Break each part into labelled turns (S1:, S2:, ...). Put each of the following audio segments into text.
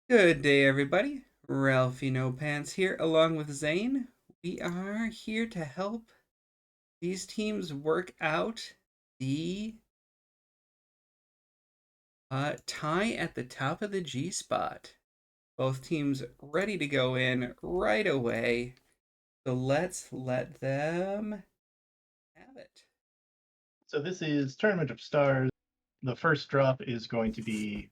S1: Good day, everybody. Ralphie No Pants here, along with Zane. We are here to help these teams work out the tie at the top of the G spot. Both teams ready to go in right away. So let's let them have it.
S2: So this is Tournament of Stars. The first drop is going to be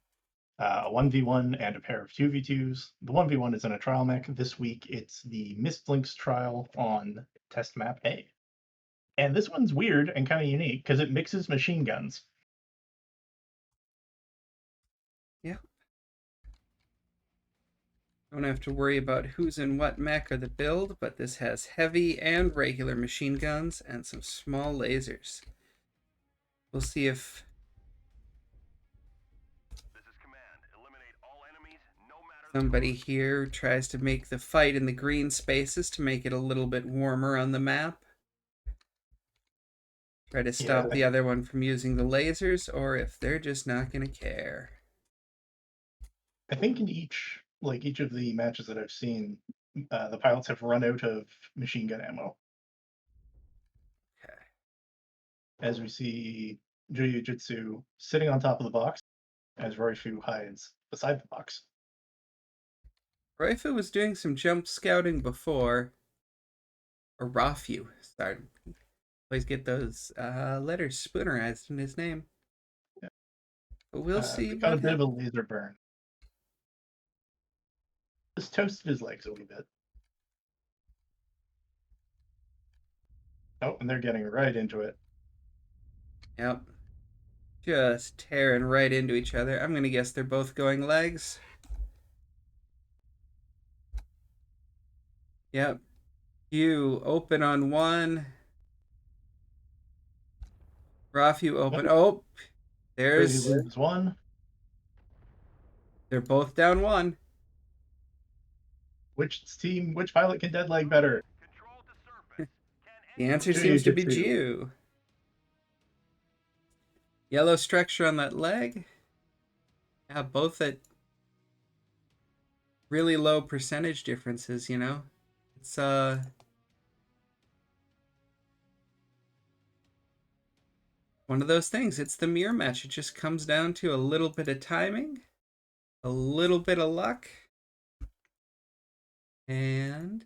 S2: a 1v1 and a pair of 2v2s. The 1v1 is in a trial mech. This week it's the Mistlinks trial on test map A. And this one's weird and kind of unique because it mixes machine guns.
S1: Yeah. Don't have to worry about who's in what mech or the build, but this has heavy and regular machine guns and some small lasers. We'll see if somebody here tries to make the fight in the green spaces to make it a little bit warmer on the map. Try to stop the other one from using the lasers, or if they're just not going to care.
S2: I think in each of the matches that I've seen, the pilots have run out of machine gun ammo.
S1: Okay.
S2: As we see Jiu-Jitsu sitting on top of the box as Roifu hides beside the box.
S1: Roifu was doing some jump scouting before, or Rafu started. Always get those letters spoonerized in his name.
S2: Yeah.
S1: But we'll see
S2: Got a
S1: what
S2: bit of a
S1: happens.
S2: laser burn. Just toasted his legs a wee bit. Oh, and they're getting right into it.
S1: Yep. Just tearing right into each other. I'm going to guess they're both going legs. Yep. You open on one. Rafu open. Oh,
S2: Brady
S1: there's.
S2: loses one.
S1: They're both down one.
S2: Which pilot can deadleg better?
S1: The answer seems to be
S2: Jiu-Jitsu.
S1: Jew. Yellow structure on that leg. Yeah, both at really low percentage differences, you know? It's one of those things. It's the mirror match. It just comes down to a little bit of timing, a little bit of luck, and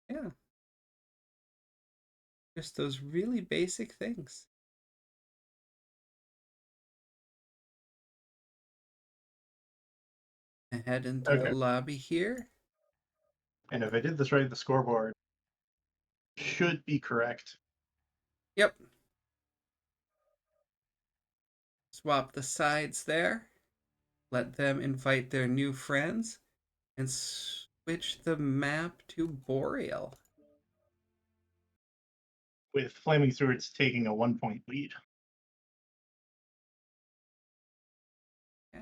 S1: yeah, just those really basic things. I head into the
S2: Okay.
S1: lobby here.
S2: And if I did this right, the scoreboard should be correct.
S1: Yep. Swap the sides there. Let them invite their new friends and switch the map to Boreal.
S2: With Flaming Swords taking a 1-point lead.
S1: Yeah.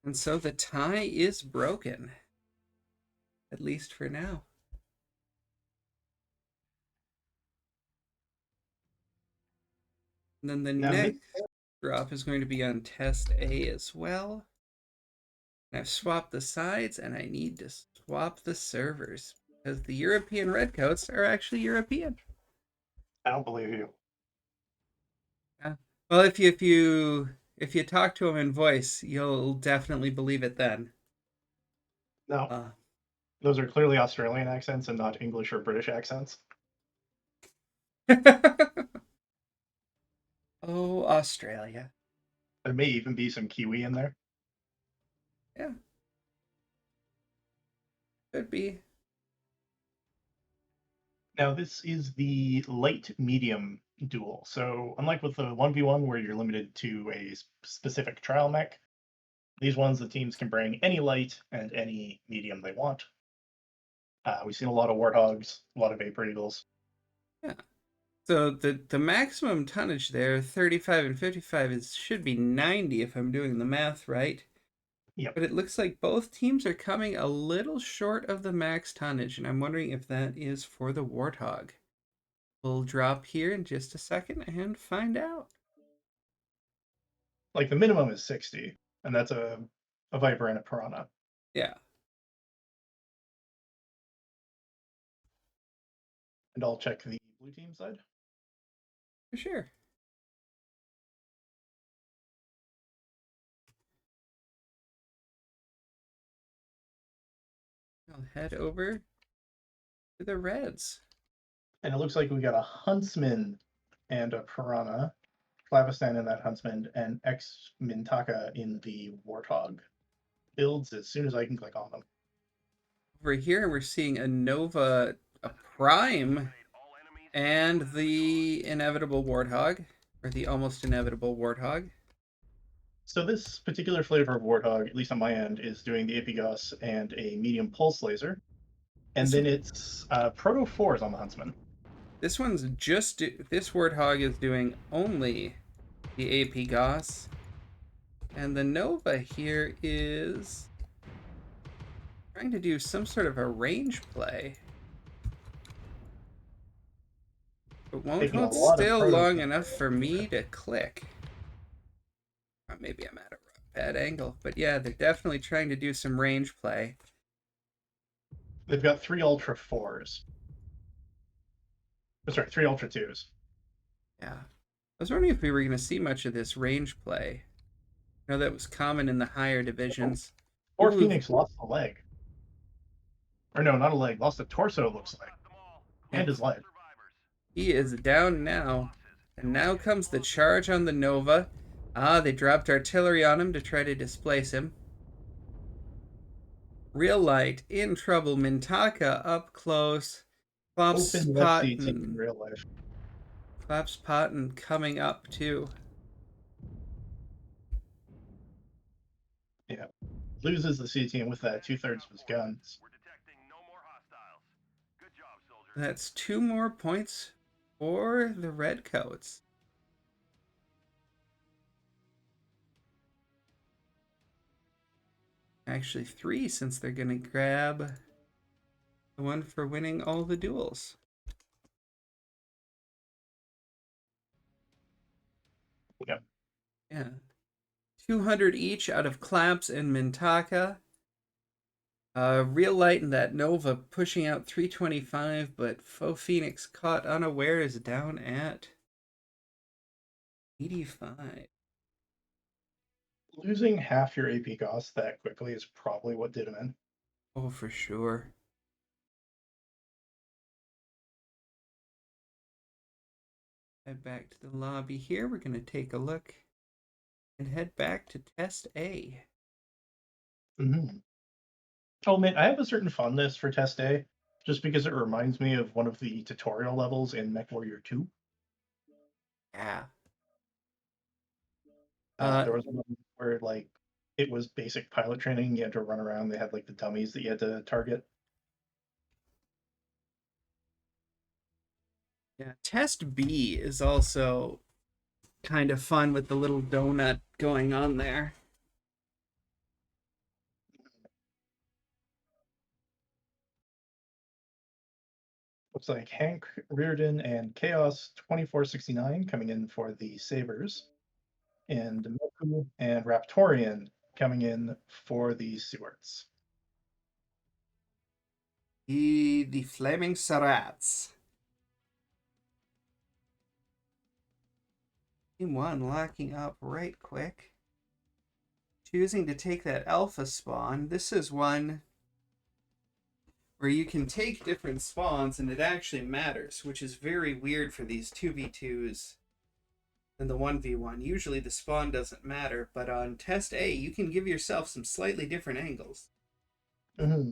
S1: And so the tie is broken, at least for now. And then the
S2: Now,
S1: next drop is going to be on test A as well. And I've swapped the sides, and I need to swap the servers because the European redcoats are actually European.
S2: I don't believe you.
S1: Yeah. Well, if you talk to them in voice, you'll definitely believe it then.
S2: No,
S1: Uh,
S2: those are clearly Australian accents and not English or British accents.
S1: oh, Australia.
S2: There may even be some Kiwi in there.
S1: Yeah, could be.
S2: Now, this is the light medium duel. So, unlike with the 1v1 where you're limited to a specific trial mech, these ones the teams can bring any light and any medium they want. We've seen a lot of Warthogs, a lot of Vapor Eagles.
S1: Yeah. So the maximum tonnage there, 35 and 55, should be 90 if I'm doing the math right.
S2: Yep.
S1: But it looks like both teams are coming a little short of the max tonnage, and I'm wondering if that is for the Warthog. We'll drop here in just a second and find out.
S2: Like the minimum is 60, and that's a Viper and a Piranha.
S1: Yeah,
S2: And I'll check the blue team side.
S1: for sure. I'll head over to the Reds.
S2: And it looks like we got a Huntsman and a Piranha, Clavistan in that Huntsman, and X Mintaka in the Warthog. Builds as soon as I can click on them.
S1: Over here, we're seeing a Nova, a Prime, and the inevitable Warthog, or the almost inevitable Warthog.
S2: So this particular flavor of Warthog, at least on my end, is doing the Epigos and a medium pulse laser. And
S1: This
S2: then it's Proto 4s on the Huntsman.
S1: this one's just this Warthog is doing only the AP Goss, and the Nova here is trying to do some sort of a range play. But won't
S2: Taking a
S1: hold
S2: lot of
S1: still
S2: Proto
S1: long
S2: teams
S1: enough
S2: right
S1: for me
S2: here.
S1: to click. Or maybe I'm at a bad angle. But yeah, they're definitely trying to do some range play.
S2: They've got 3 Ultra 4s. Sorry, 3 Ultra 2s.
S1: Yeah. I was wondering if we were going to see much of this range play. I know that was common in the higher
S2: Oh,
S1: divisions.
S2: or
S1: Ooh,
S2: Phoenix lost a leg. Or no, not a leg. Lost a torso, looks like. And
S1: yep.
S2: his leg.
S1: He is down now. And now comes the charge on the Nova. Ah, they dropped artillery on him to try to displace him. Real Light in trouble. Mintaka up close. Klopp's
S2: Open left
S1: pot
S2: CT in
S1: and
S2: real life.
S1: coming up too.
S2: Yeah. Loses the CT and with that 2/3 of his guns.
S1: That's 2 more points for the Redcoats. Actually, 3 since they're going to grab the one for winning all the duels.
S2: Yep.
S1: Yeah. 200 each out of Claps and Mintaka. Real Light and that Nova pushing out 325, but Faux Phoenix caught unawares down at 85.
S2: Losing half your AP cost that quickly is probably what did him in.
S1: Oh, for sure. Head back to the lobby here. We're going to take a look and head back to Test A.
S2: Mm-hmm. Oh man, I have a certain fondness for Test A, just because it reminds me of one of the tutorial levels in MechWarrior 2.
S1: Yeah.
S2: There was one where like it was basic pilot training. You had to run around. They had like the dummies that you had to target.
S1: Yeah. Test B is also kind of fun with the little donut going on there.
S2: Looks like Hank Reardon and Chaos 2469 coming in for the Sabers, and Moku and Raptorian coming in for the Surats.
S1: The Flaming Surats. Team 1 locking up right quick. Choosing to take that alpha spawn. This is one where you can take different spawns and it actually matters, which is very weird for these 2v2s than the 1v1. Usually the spawn doesn't matter, but on Test A, you can give yourself some slightly different angles.
S2: Mm-hmm.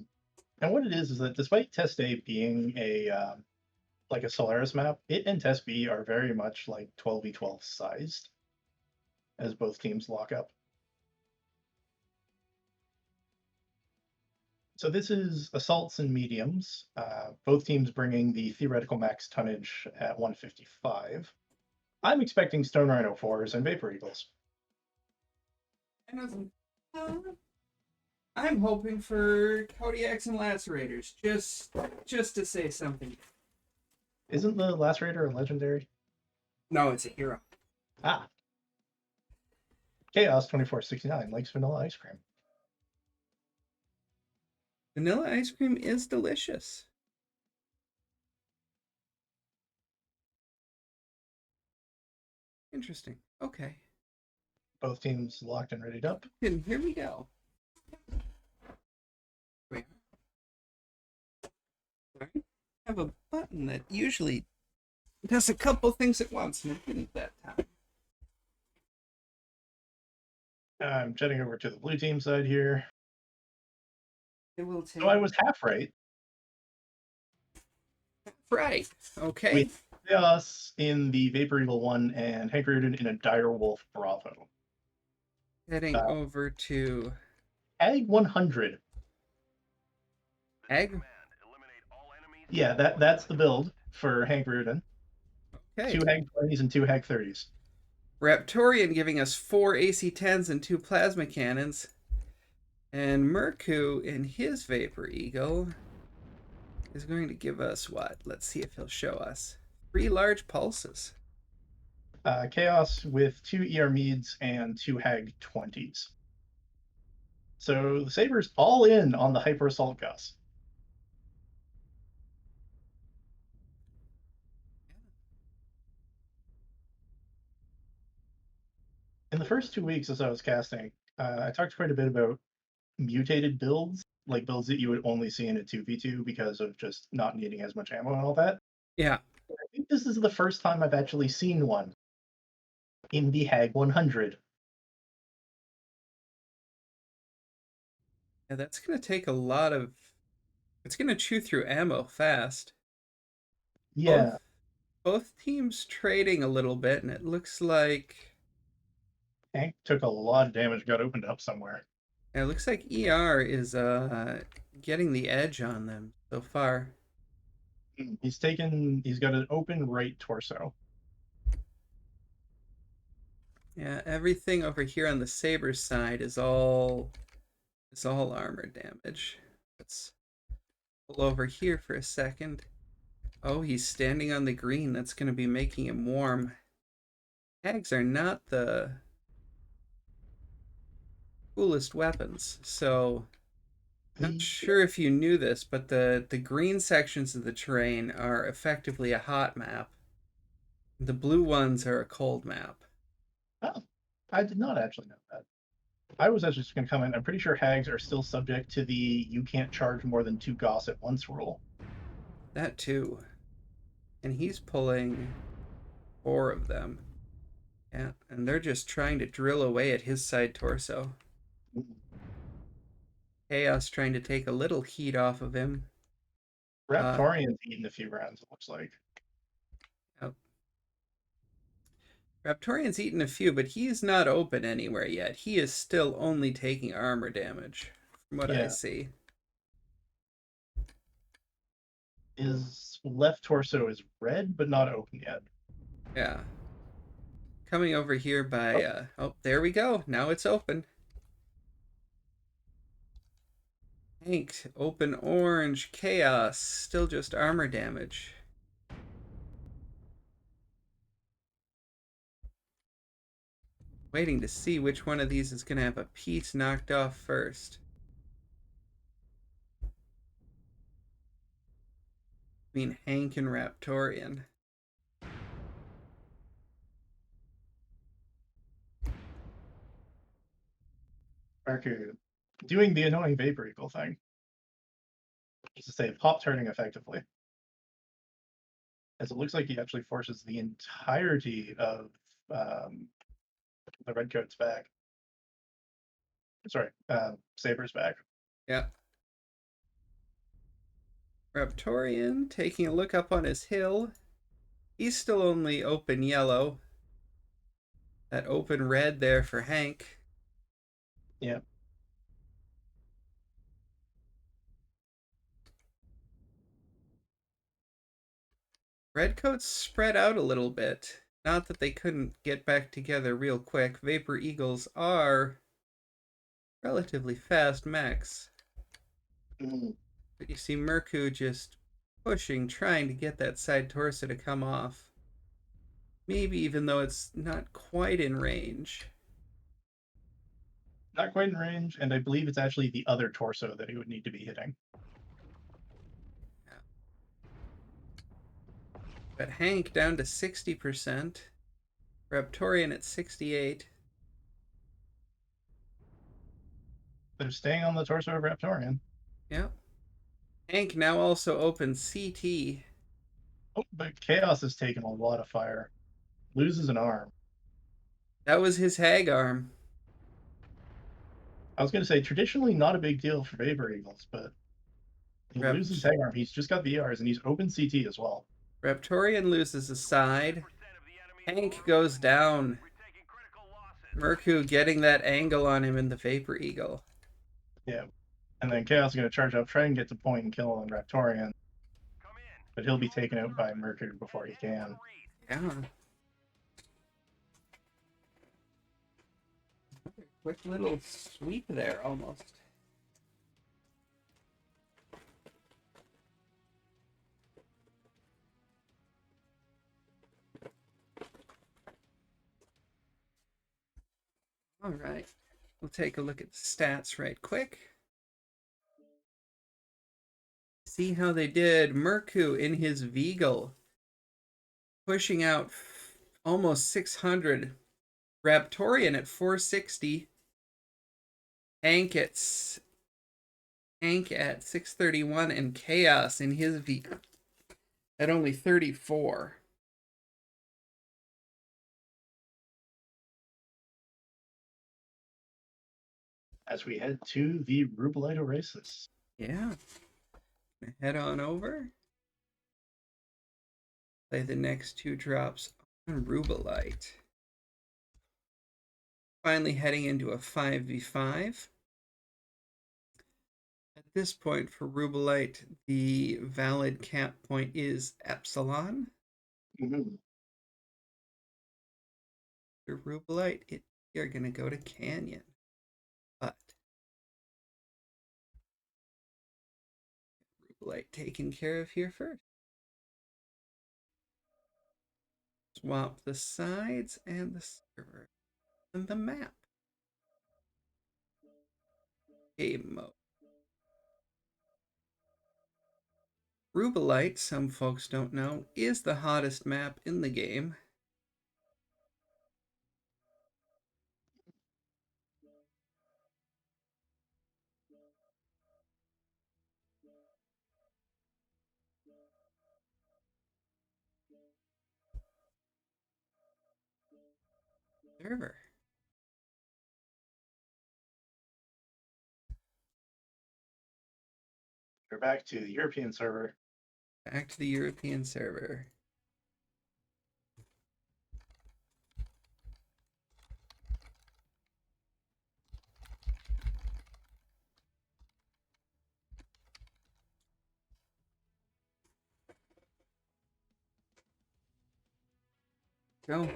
S2: And what it is that despite Test A being a like a Solaris map, it and Test B are very much like 12v12 sized, as both teams lock up. So this is assaults and mediums. Both teams bringing the theoretical max tonnage at 155. I'm expecting Stone Rhino 4s and Vapor Eagles.
S1: And I'm hoping for Kodiaks and Lacerators, just to say something.
S2: Isn't the Lacerator a legendary?
S1: No, it's a hero.
S2: Ah. Chaos 2469 likes vanilla ice cream.
S1: Vanilla ice cream is delicious. Interesting. Okay.
S2: Both teams locked and readied up.
S1: And here we go. Wait. I have a button that usually does a couple things at once, and it didn't that time.
S2: I'm jetting over to the blue team side here.
S1: It will take.
S2: So I was half right.
S1: Right. Okay.
S2: With Chaos in the Vapor Eagle 1 and Hank Reardon in a Dire Wolf Bravo.
S1: Heading over to
S2: Ag 100.
S1: Egg.
S2: Yeah, that's the build for Hank Reardon.
S1: Okay.
S2: 2 Hag 20s and 2 Hag 30s.
S1: Raptorian giving us 4 AC-10s and 2 plasma cannons. And Merku in his Vapor Eagle is going to give us what? Let's see if he'll show us. 3 large pulses.
S2: Chaos with 2 ER Meads and 2 Hag 20s. So the Sabers all in on the Hyper Assault Gus. In the first 2 weeks as I was casting, I talked quite a bit about mutated builds, like builds that you would only see in a 2v2 because of just not needing as much ammo and all that.
S1: Yeah.
S2: I think this is the first time I've actually seen one in the Hag 100.
S1: Yeah, that's going to take a lot of. It's going to chew through ammo fast.
S2: Yeah.
S1: Both teams trading a little bit, and it looks like.
S2: Hank took a lot of damage, got opened up somewhere.
S1: It looks like ER is getting the edge on them so far.
S2: He's got an open right torso.
S1: Yeah, everything over here on the Sabers side is all armor damage. Let's pull over here for a second. Oh, he's standing on the green. That's going to be making him warm. Hags are not the coolest weapons, so not sure if you knew this, but the green sections of the terrain are effectively a hot map. The blue ones are a cold map.
S2: Oh, I did not actually know that. I was actually just going to comment. I'm pretty sure Hags are still subject to the you can't charge more than 2 Goss at once rule.
S1: That too. And he's pulling 4 of them. Yeah, and they're just trying to drill away at his side torso. Chaos trying to take a little heat off of him.
S2: Raptorian's eaten a few rounds, it looks like.
S1: Yep. Raptorian's eaten a few, but he's not open anywhere yet. He is still only taking armor damage, from what I see.
S2: His left torso is red, but not open yet.
S1: Yeah. Coming over here by... oh, there we go. Now it's open. Hank, open orange, Chaos, still just armor damage. Waiting to see which one of these is going to have a piece knocked off first. I mean, Hank and Raptorian.
S2: Arcu doing the annoying Vapor Eagle thing. Just to say, pop turning effectively. As it looks like he actually forces the entirety of the Redcoats back. Sorry, Sabers back.
S1: Yeah. Raptorian taking a look up on his hill. He's still only open yellow. That open red there for Hank.
S2: Yeah.
S1: Redcoats spread out a little bit. Not that they couldn't get back together real quick. Vapor Eagles are relatively fast mechs.
S2: Mm,
S1: But you see Merku just pushing, trying to get that side torso to come off. Maybe even though it's not quite in range.
S2: not quite in range, and I believe it's actually the other torso that he would need to be hitting.
S1: But Hank down to 60%. Raptorian at 68.
S2: They're staying on the torso of Raptorian.
S1: Yep. Hank now also opens CT.
S2: Oh, but Chaos has taken a lot of fire. Loses an arm.
S1: That was his hag arm.
S2: I was going to say, traditionally not a big deal for Vapor Eagles, but he
S1: Rap-
S2: loses hag arm. He's just got VRs, and he's open CT as well.
S1: Raptorian loses a side. Hank goes down. Merku getting that angle on him in the Vapor Eagle.
S2: Yeah. And then Chaos is going to charge up, try and get to point and kill on Raptorian, but he'll be taken out by Mercury before he can.
S1: Yeah. Quick little sweep there, almost. All right. We'll take a look at the stats right quick. See how they did. Merku in his Vegal, pushing out almost 600. Raptorian at 460. Hank at 631, and Chaos in his Vegal at only 34.
S2: As we head to the Rubelite Oasis.
S1: Yeah. Head on over. Play the next two drops on Rubelite. Finally heading into a 5v5. At this point for Rubelite, the valid cap point is Epsilon.
S2: Mm-hmm.
S1: For Rubelite, you're going to go to Canyon. But Rubelite taken care of here first. Swap the sides and the server and the map. Game mode. Rubelite, some folks don't know, is the hottest map in the game. Server.
S2: We're back to the European server.
S1: Back to the European server. Go.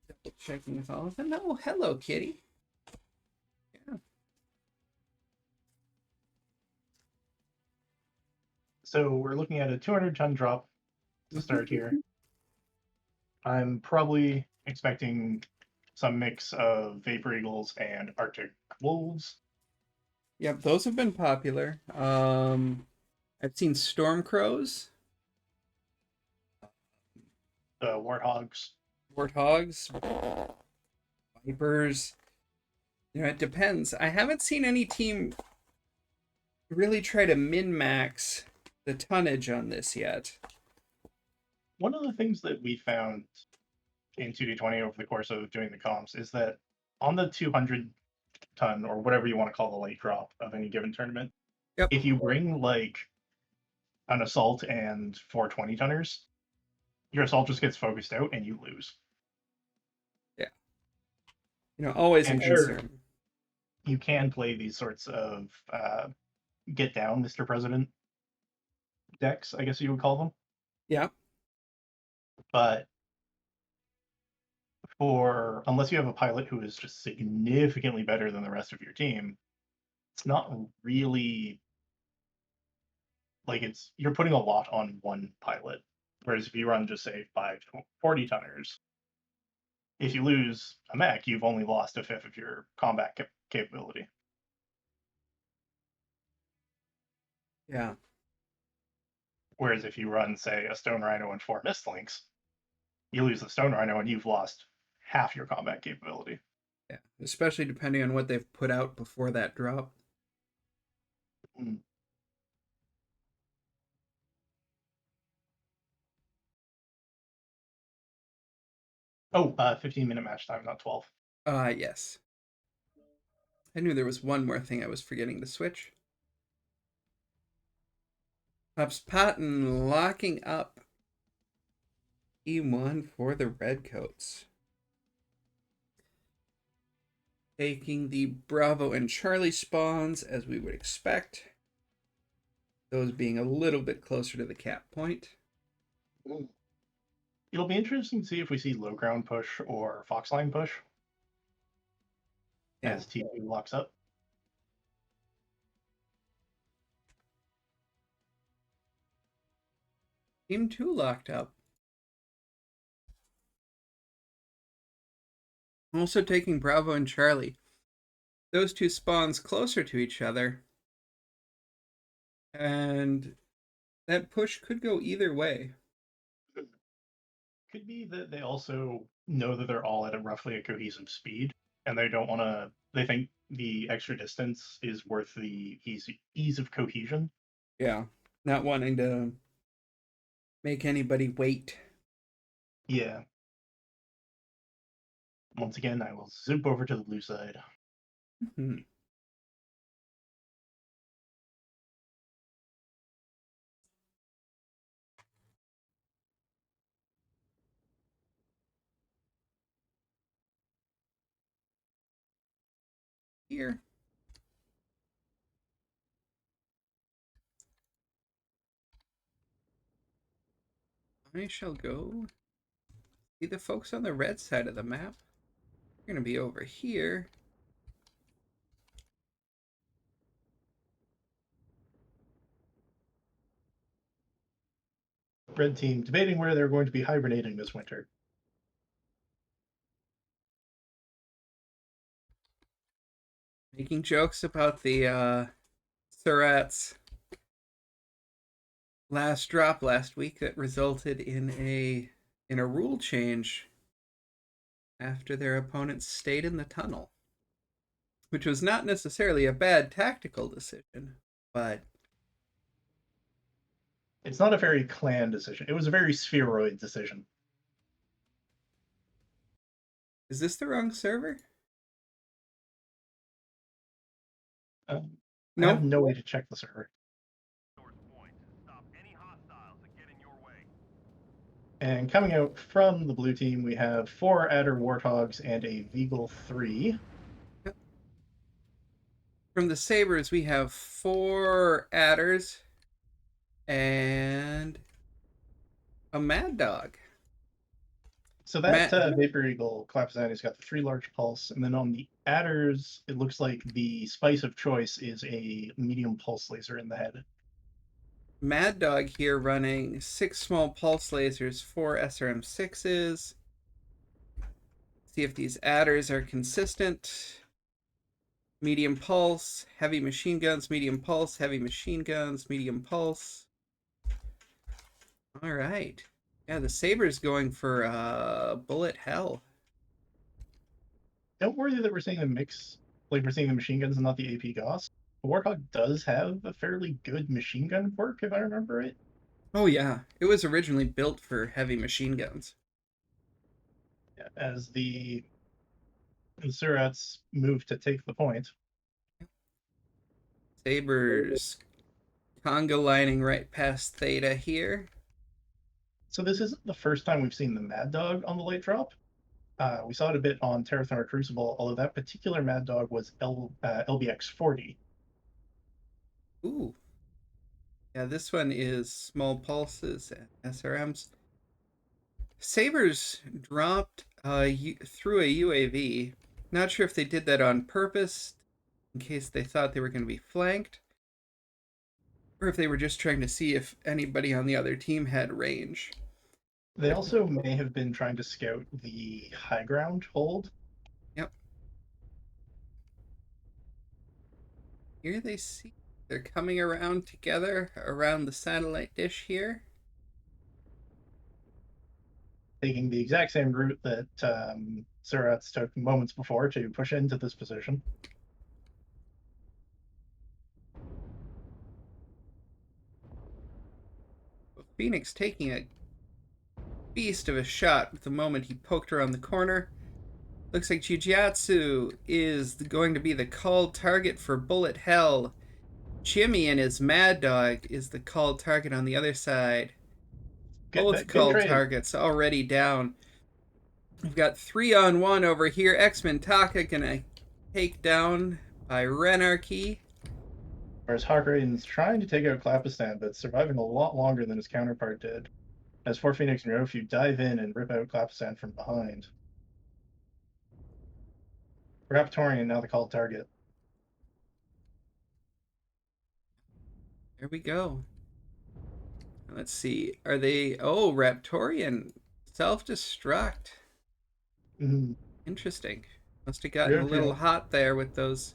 S1: Double checking with all of them. Oh, hello, kitty. Yeah.
S2: So we're looking at a 200-ton drop to start here. I'm probably expecting some mix of Vapor Eagles and Arctic Wolves.
S1: Yep, those have been popular. I've seen Storm Crows,
S2: Warthogs.
S1: Warthogs, Vipers. It depends. I haven't seen any team really try to min-max the tonnage on this yet.
S2: One of the things that we found in 2D20 over the course of doing the comps is that on the 200-ton, or whatever you want to call the late drop of any given tournament,
S1: Yep.
S2: if you bring like an assault and 420-tonners, your assault just gets focused out and you lose.
S1: Yeah. Always a
S2: And sure,
S1: concern.
S2: you can play these sorts of get down, Mr. President, decks, I guess you would call them.
S1: Yeah.
S2: But for unless you have a pilot who is just significantly better than the rest of your team, it's not really like it's you're putting a lot on one pilot. Whereas if you run just say 5 40 tonners, if you lose a mech, you've only lost a fifth of your combat capability.
S1: Yeah.
S2: Whereas if you run, say, a Stone Rhino and 4 Mistlinks, you lose the Stone Rhino and you've lost half your combat capability.
S1: Yeah. Especially depending on what they've put out before that drop.
S2: Mm. Oh, 15-minute match time, not 12.
S1: Yes. I knew there was one more thing I was forgetting to switch. Pops Patton locking up E1 for the Redcoats. Taking the Bravo and Charlie spawns as we would expect. Those being a little bit closer to the cap point.
S2: Mm. It'll be interesting to see if we see low ground push or Foxline push
S1: Yeah.
S2: as T2 locks up.
S1: Team 2 locked up. Also taking Bravo and Charlie. Those two spawns closer to each other. And that push could go either way.
S2: Could be that they also know that they're all at roughly a cohesive speed, and they don't want to. They think the extra distance is worth the ease of cohesion.
S1: Yeah. Not wanting to make anybody wait.
S2: Yeah. Once again, I will zoop over to the blue side.
S1: Hmm. Here. I shall go see the folks on the red side of the map. We're going to be over here.
S2: Red team debating where they're going to be hibernating this winter.
S1: Making jokes about the Surats last drop last week that resulted in a rule change after their opponents stayed in the tunnel, which was not necessarily a bad tactical decision, but
S2: It's not a very clan decision. It was a very spheroid decision.
S1: is this the wrong server?
S2: I have
S1: No.
S2: no way to check the server. And coming out from the blue team, we have 4 Adder Warthogs and a Veagle 3.
S1: From the Sabers, we have 4 adders and a Mad Dog.
S2: So that Vapor Eagle Clapsani's got the 3 large pulse, and then on the Adders, it looks like the spice of choice is a medium pulse laser in the head.
S1: Mad Dog here running 6 small pulse lasers, 4 SRM6s. See if these adders are consistent. Medium pulse, heavy machine guns, medium pulse, heavy machine guns, medium pulse. All right. Yeah, the Saber's going for bullet hell.
S2: Don't worry that we're seeing a mix, like we're seeing the machine guns and not the AP Gauss. The Warthog does have a fairly good machine gun quirk, if I remember it.
S1: Oh yeah, it was originally built for heavy machine guns.
S2: As the Surats move to take the point.
S1: Sabers conga lining right past Theta here.
S2: So this isn't the first time we've seen the Mad Dog on the late drop. We saw it a bit on Terrathor Crucible, although that particular Mad Dog was LBX 40.
S1: Ooh. Yeah, this one is small pulses and SRMs. Sabers dropped through a UAV. Not sure if they did that on purpose in case they thought they were going to be flanked, or if they were just trying to see if anybody on the other team had range.
S2: They also may have been trying to scout the high ground hold.
S1: Yep, here they see they're coming around together around the satellite dish here.
S2: Taking the exact same route that Surats took moments before to push into this position.
S1: Phoenix taking a beast of a shot the moment he poked around the corner. Looks like Jijiatsu is going to be the called target for Bullet Hell. Jimmy and his Mad Dog is the called target on the other side. Both
S2: Good
S1: called
S2: trade.
S1: targets already down. We've got 3-on-1 over here. X-Men Taka gonna take down by Renarchy.
S2: Whereas Hawkraden's trying to take out Clapistan, but surviving a lot longer than his counterpart did. As for Phoenix and Ryofu dive in and rip out Clapistan from behind. Raptorian now the called target.
S1: There we go. Let's see. Are they... Oh, Raptorian. Self-destruct.
S2: Mm,
S1: Interesting. Must have gotten a little
S2: Ryofu,
S1: hot there with those.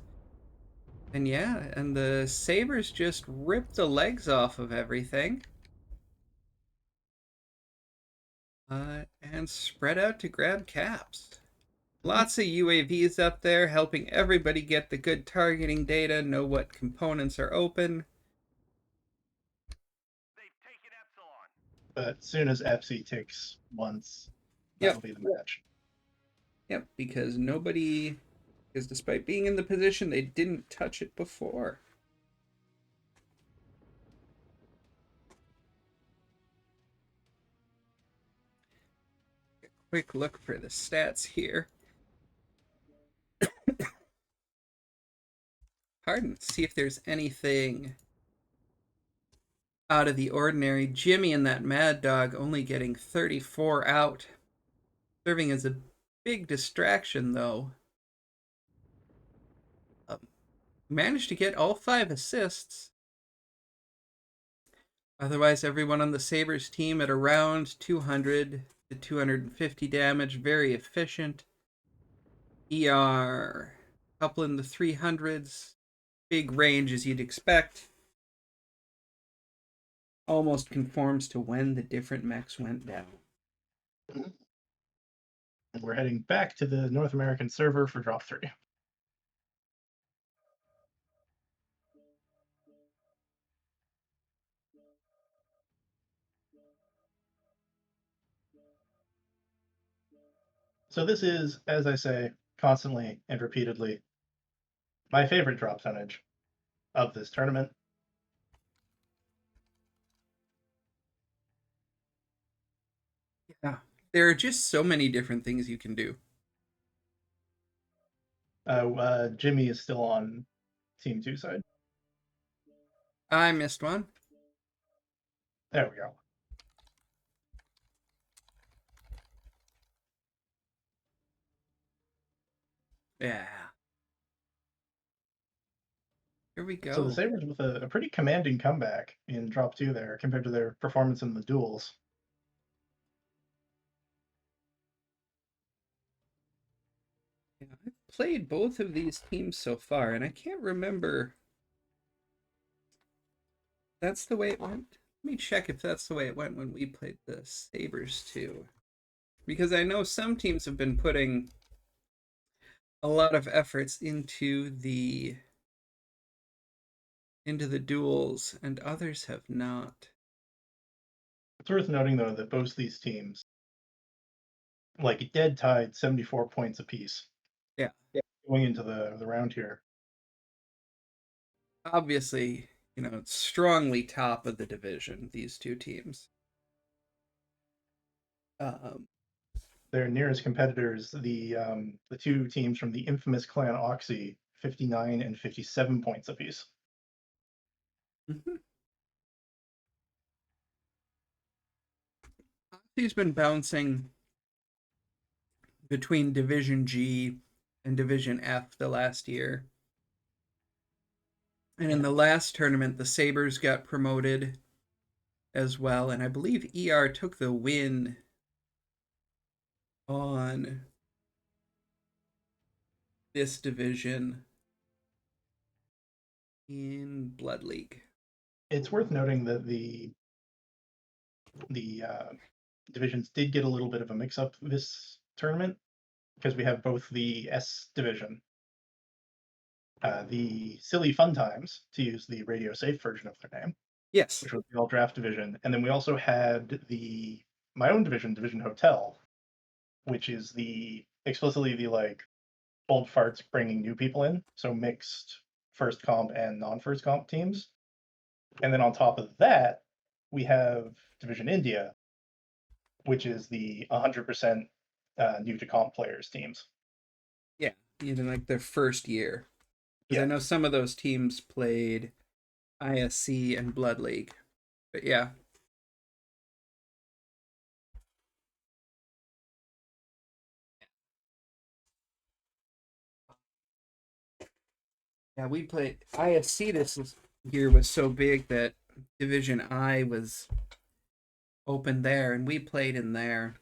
S1: And yeah, and the Sabers just ripped the legs off of everything. And spread out to grab caps. Lots of UAVs up there helping everybody get the good targeting data, know what components are open.
S2: but as soon as Epsi takes once, that'll
S1: Yep,
S2: be the match.
S1: yep, because nobody, because despite being in the position, they didn't touch it before. Quick look for the stats here. Pardon, see if there's anything out of the ordinary. Jimmy and that Mad Dog only getting 34 out, serving as a big distraction though. Managed to get all 5 assists. Otherwise, everyone on the Sabres team at around 200 to 250 damage. Very efficient. ER, couple in the 300s. Big range as you'd expect. Almost conforms to when the different mechs went down.
S2: And we're heading back to the North American server for drop 3. So this is, as I say, constantly and repeatedly, my favorite drop tonnage of this tournament.
S1: Yeah. There are just so many different things you can do.
S2: Jimmy is still on Team 2 side.
S1: I missed one.
S2: There we go.
S1: Yeah. Here we
S2: So the
S1: go.
S2: Sabres with a pretty commanding comeback in drop 2 there compared to their performance in the duels.
S1: Yeah, I've played both of these teams so far, and I can't remember. That's the way it went. Let me check if that's the way it went when we played the Sabres too. Because I know some teams have been putting a lot of efforts into the duels, and others have not.
S2: It's worth noting, though, that both these teams, like dead tied, 74 points apiece.
S1: Yeah.
S2: Going into the round here.
S1: Obviously, strongly top of the division, these two teams. Um,
S2: Their nearest competitors, the two teams from the infamous clan Oxy, 59 and 57 points apiece.
S1: mhm. He's been bouncing between Division G and Division F the last year. And in the last tournament, the Sabers got promoted as well. And I believe ER took the win on this division in Blood League.
S2: It's worth noting that the divisions did get a little bit of a mix-up this tournament because we have both the S division, the Silly Fun Times, to use the radio safe version of their name,
S1: Yes.
S2: which was the all draft division, and then we also had my own division, Division Hotel, which is the explicitly the like old farts bringing new people in, so mixed first comp and non-first comp teams. And then on top of that, we have Division India, which is the 100% new to comp players teams.
S1: Yeah. Even like their first year. Because
S2: Yeah.
S1: I know some of those teams played ISC and Blood League. But yeah. Yeah, we played ISC this year was so big that Division I was open there, and we played in there.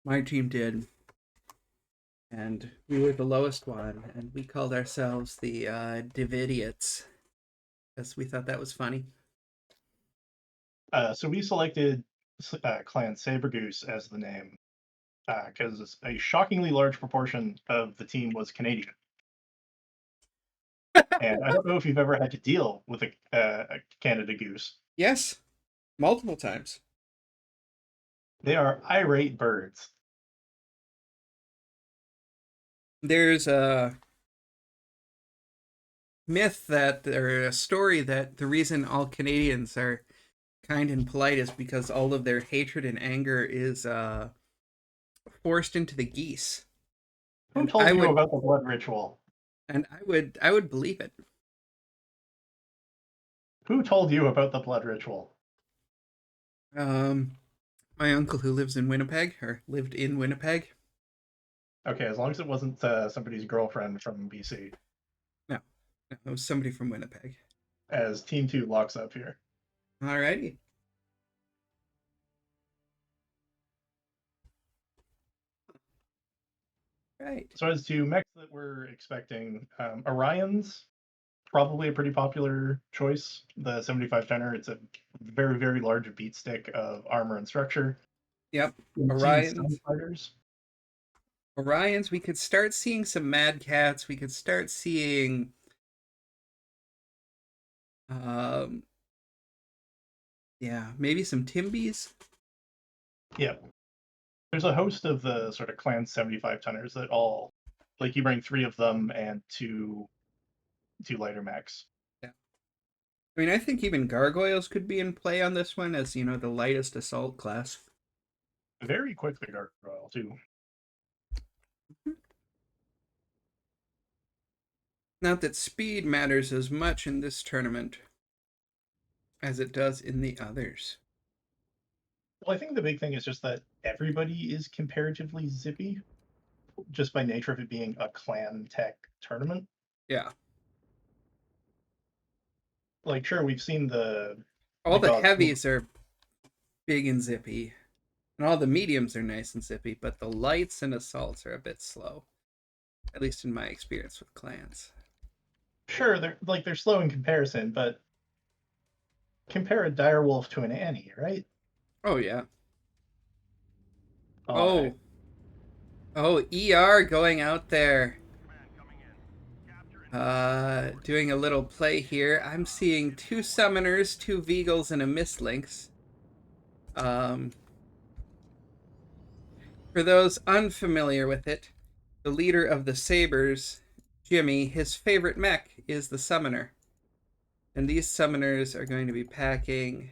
S1: My team did, and we were the lowest one, and we called ourselves the Dividiots, because we thought that was funny.
S2: So we selected Clan Sabergoose as the name because a shockingly large proportion of the team was Canadian. And I don't know if you've ever had to deal with a Canada Goose.
S1: Yes, multiple times.
S2: They are irate birds.
S1: There's a myth that, or a story that the reason all Canadians are kind and polite is because all of their hatred and anger is forced into the geese.
S2: Who
S1: And
S2: told
S1: I
S2: you
S1: would
S2: about the blood ritual?
S1: and I would believe it.
S2: Who told you about the blood ritual?
S1: Um my uncle who lives in Winnipeg, or lived in Winnipeg.
S2: Okay, as long as it wasn't somebody's girlfriend from BC,
S1: No, no, it was somebody from Winnipeg.
S2: as Team 2 locks up here.
S1: Alrighty. Right.
S2: So as to mechs that we're expecting, Orion's probably a pretty popular choice. The 75 tenor, it's a very, very large beat stick of armor and structure.
S1: Yep.
S2: We've seen some
S1: Orions.
S2: fighters.
S1: Orions, we could start seeing some Mad Cats. We could start seeing um yeah, maybe some Timbies.
S2: Yeah. There's a host of the sort of clan 75 tenors that all, like, you bring 3 of them and two lighter mechs.
S1: Yeah. I mean, I think even Gargoyles could be in play on this one as, the lightest assault class.
S2: Very quickly, Gargoyle, too.
S1: Not that speed matters as much in this tournament as it does in the others.
S2: Well, I think the big thing is just that everybody is comparatively zippy, just by nature of it being a clan tech tournament.
S1: Yeah.
S2: Like, sure, we've seen
S1: All the
S2: gods.
S1: heavies are big and zippy, and all the mediums are nice and zippy, but the lights and assaults are a bit slow, at least in my experience with clans.
S2: Sure, they're slow in comparison, but compare a direwolf to an Annie, right?
S1: Oh, yeah.
S2: Oh,
S1: Oh, ER going out there. Doing a little play here. I'm seeing 2 summoners, 2 Vigils, and a Mistlynx. For those unfamiliar with it, the leader of the Sabers, Jimmy, his favorite mech is the summoner. And these summoners are going to be packing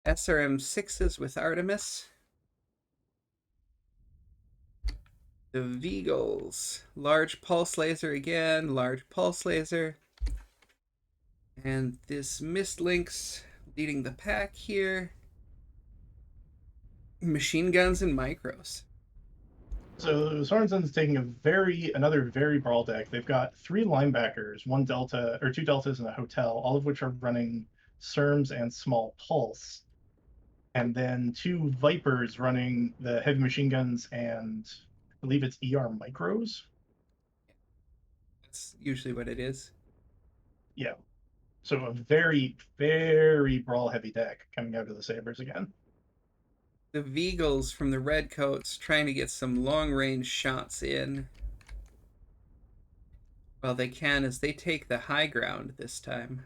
S1: SRM 6s with Artemis. The Vigils, large pulse laser again, large pulse laser. And this Mistlynx leading the pack here. Machine guns and micros.
S2: So Sorensen's taking another very brawl deck. They've got three linebackers, one delta or two deltas and a hotel, all of which are running SERMs and small pulse, and then two Vipers running the heavy machine guns and I believe it's ER micros.
S1: That's usually what it is.
S2: Yeah. So a very, very brawl heavy deck coming out of the Sabers again.
S1: The Veagles from the Redcoats trying to get some long range shots in while they can as they take the high ground this time.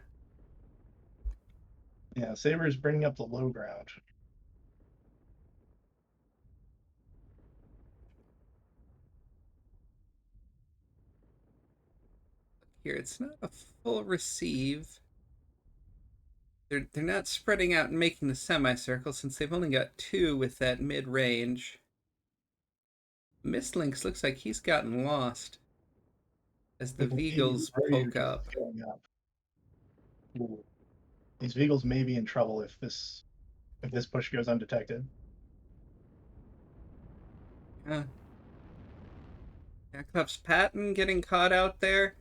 S2: Yeah, Sabers bringing up the low ground.
S1: Here, it's not a full receive. They're not spreading out and making the semicircle since they've only got two with that mid range. Mistlinks looks like he's gotten lost as the
S2: The
S1: Veagles
S2: warrior
S1: poke
S2: just
S1: up.
S2: going up. Ooh. These Veagles may be in trouble if this push goes undetected.
S1: Yeah, Cyclops Patton getting caught out there.
S2: Yep.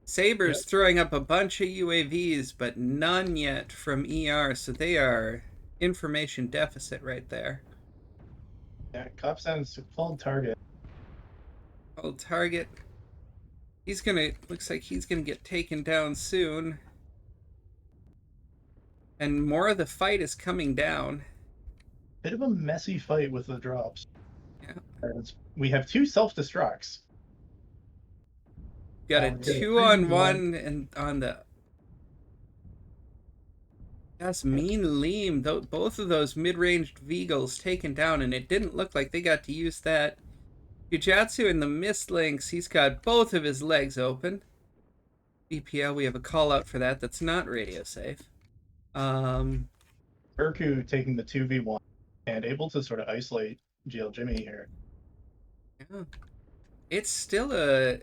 S1: Sabers throwing up a bunch of UAVs, but none yet from ER, so they are information deficit right there.
S2: Yeah, Cop sounds full target.
S1: Old target. Looks like he's gonna get taken down soon. And more of the fight is coming down.
S2: Bit of a messy fight with the drops.
S1: Yeah.
S2: We have two self-destructs.
S1: Got a
S2: We got a
S1: 2-on-1
S2: 3v1.
S1: and on the that's
S2: Yeah,
S1: mean Leem. Both of those mid-ranged Veagles taken down, and it didn't look like they got to use that. Fujatsu in the mist links, he's got both of his legs open. BPL, we have a call out for that. That's not radio safe. Um,
S2: Urku taking the 2v1 and able to sort of isolate GL Jimmy here.
S1: yeah. It's still a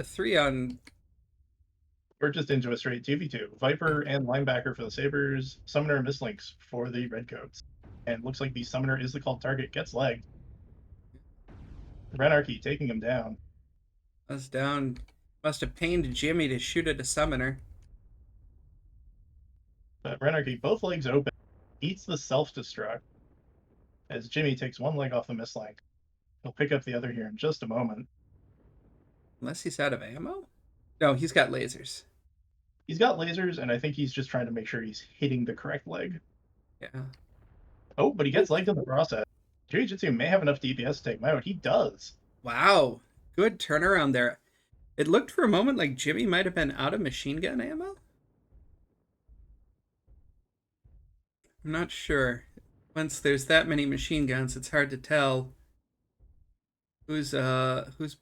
S1: 3 on.
S2: We're just into a straight 2v2. Viper and linebacker for the Sabers, Summoner and Mistlinks for the Redcoats. And looks like the Summoner is the called target, gets legged. Renarchy taking him down.
S1: Was down. Must have pained Jimmy to shoot at a summoner.
S2: But Renarchy, both legs open, eats the self-destruct as Jimmy takes one leg off the Mistlink. He'll pick up the other here in just a moment.
S1: Unless he's out of ammo? No, he's got lasers.
S2: He's got lasers, and I think he's just trying to make sure he's hitting the correct leg.
S1: Yeah.
S2: Oh, but he
S1: Oh,
S2: gets legged in the process. Jiu-Jitsu may have enough DPS to take him out. He does.
S1: wow. Good turnaround there. It looked for a moment like Jimmy might have been out of machine gun ammo. I'm not sure. Once there's that many machine guns, it's hard to tell whose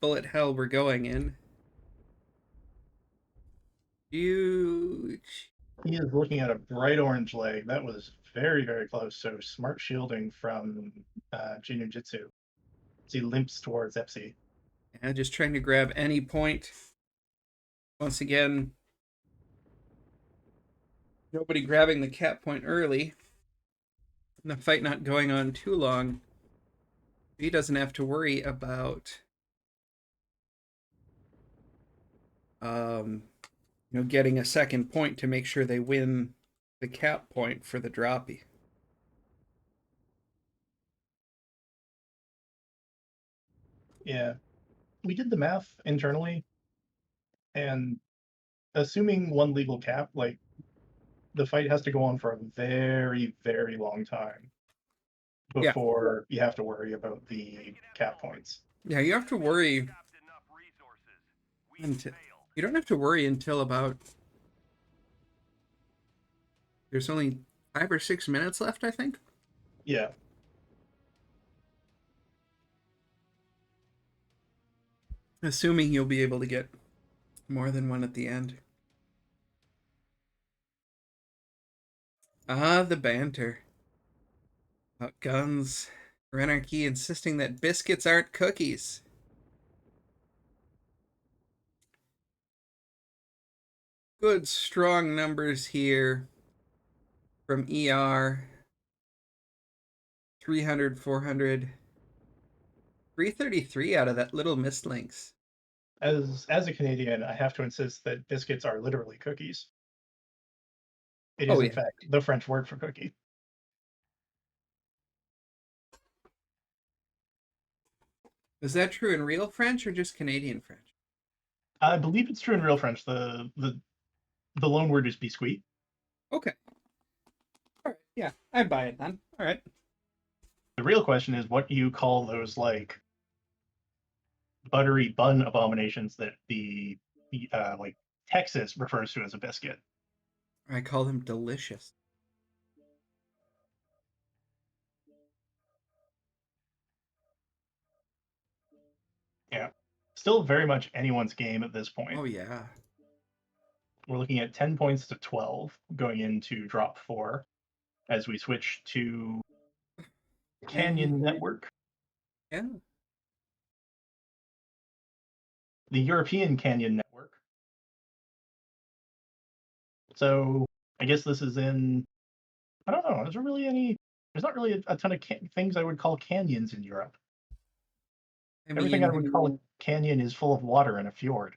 S1: bullet hell we're going in. Huge.
S2: He is looking at a bright orange leg. That was very, very close. So smart shielding from Jiu-Jitsu as he limps towards Epsi.
S1: Yeah, just trying to grab any point. Once again, nobody grabbing the cap point early. The fight not going on too long. He doesn't have to worry about um, getting a second point to make sure they win the cap point for the droppy.
S2: Yeah, we did the math internally, and assuming one legal cap, like the fight has to go on for a very, very long time
S1: Yeah,
S2: before you have to worry about the cap points.
S1: yeah, you have to worry until you don't have to worry until about there's only 5 or 6 minutes left, I think.
S2: Yeah,
S1: Assuming you'll be able to get more than one at the end. Ah, the banter about guns. Renarchy insisting that biscuits aren't cookies. Good strong numbers here from ER. 300, 400, 333 out of that little mist lynx.
S2: As a Canadian, I have to insist that biscuits are literally cookies. It
S1: Oh
S2: is, in
S1: yeah.
S2: fact, the French word for cookie.
S1: Is that true in real French or just Canadian French?
S2: I believe it's true in real French. The loan word is biscuit.
S1: Okay. All right. Yeah, I buy it then. All right.
S2: The real question is what do you call those like buttery bun abominations that the like Texas refers to as a biscuit?
S1: I call them delicious.
S2: Yeah, still very much anyone's game at this point.
S1: Oh yeah.
S2: We're looking at 10 points to 12 going into drop 4 as we switch to
S1: And
S2: Canyon Network,
S1: yeah.
S2: the European Canyon Network. So I guess this is in, I don't know, there's not really a ton of things I would call canyons in Europe.
S1: I
S2: Everything I
S1: mean,
S2: would call a canyon is full of water in a fjord.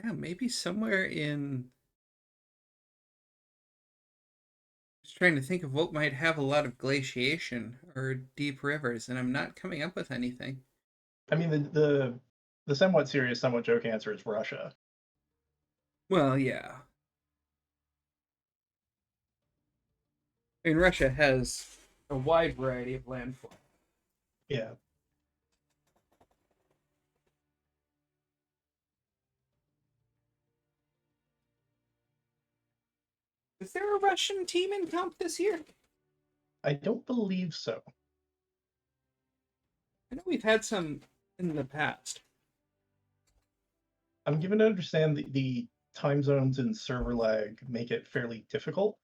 S1: yeah, maybe somewhere in. Just trying to think of what might have a lot of glaciation or deep rivers, and I'm not coming up with anything.
S2: I mean, the somewhat serious, somewhat joke answer is Russia.
S1: Well, yeah. I mean, Russia has a wide variety of landforms.
S2: Yeah,
S1: Is there a Russian team in comp this year?
S2: I don't believe so.
S1: I know we've had some in the past.
S2: I'm given to understand the time zones and server lag make it fairly difficult